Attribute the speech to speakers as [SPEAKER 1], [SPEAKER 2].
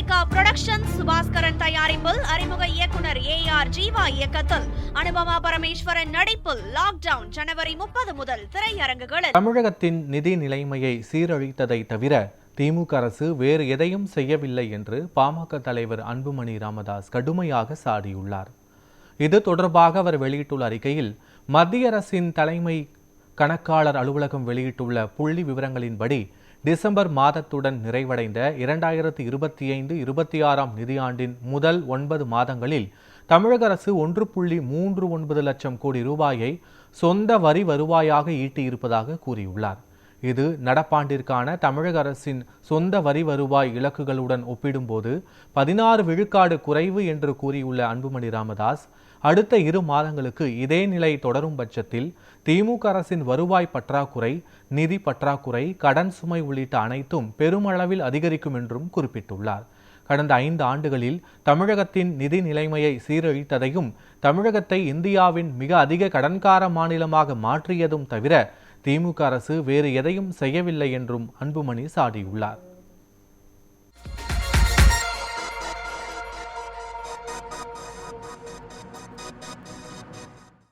[SPEAKER 1] Lyca production Subaskaran தயாரிப்பில் அறிமுக இயக்குனர் AR ஜீவா இயக்கத்தில் அனுபமா பரமேஸ்வரன் நடிப்பில் லாக்டவுன் ஜனவரி 30 முதல் திரையரங்குகளில்.
[SPEAKER 2] தமிழகத்தின் நிதி நிலைமையை சீரழித்ததை தவிர திமுக அரசு வேறு எதையும் செய்யவில்லை என்று பாமக தலைவர் அன்புமணி ராமதாஸ் கடுமையாக சாடியுள்ளார். இது தொடர்பாக அவர் வெளியிட்டுள்ள அறிக்கையில், மத்திய அரசின் தலைமை கணக்காளர் அலுவலகம் வெளியிட்டுள்ள புள்ளி விவரங்களின்படி டிசம்பர் மாதத்துடன் நிறைவடைந்த 2025-26 நிதியாண்டின் முதல் 9 மாதங்களில் தமிழக அரசு 1.39 லட்சம் கோடி ரூபாயை சொந்த வரி வருவாயாக ஈட்டியிருப்பதாக கூறியுள்ளார். இது நடப்பாண்டிற்கான தமிழக அரசின் சொந்த வரி வருவாய் இலக்குகளுடன் ஒப்பிடும்போது 16 விழுக்காடு குறைவு என்று கூறியுள்ள அன்புமணி ராமதாஸ், அடுத்த 2 மாதங்களுக்கு இதே நிலை தொடரும் பட்சத்தில் திமுக அரசின் வருவாய் பற்றாக்குறை, நிதி பற்றாக்குறை, கடன் சுமை உள்ளிட்ட அனைத்தும் பெருமளவில் அதிகரிக்கும் என்றும் குறிப்பிட்டுள்ளார். கடந்த 5 ஆண்டுகளில் தமிழகத்தின் நிதி நிலைமையை சீரழித்ததையும், தமிழகத்தை இந்தியாவின் மிக அதிக கடன்கார மாநிலமாக மாற்றியதும் தவிர திமுக அரசு வேறு எதையும் செய்யவில்லை என்றும் அன்புமணி சாடியுள்ளார்.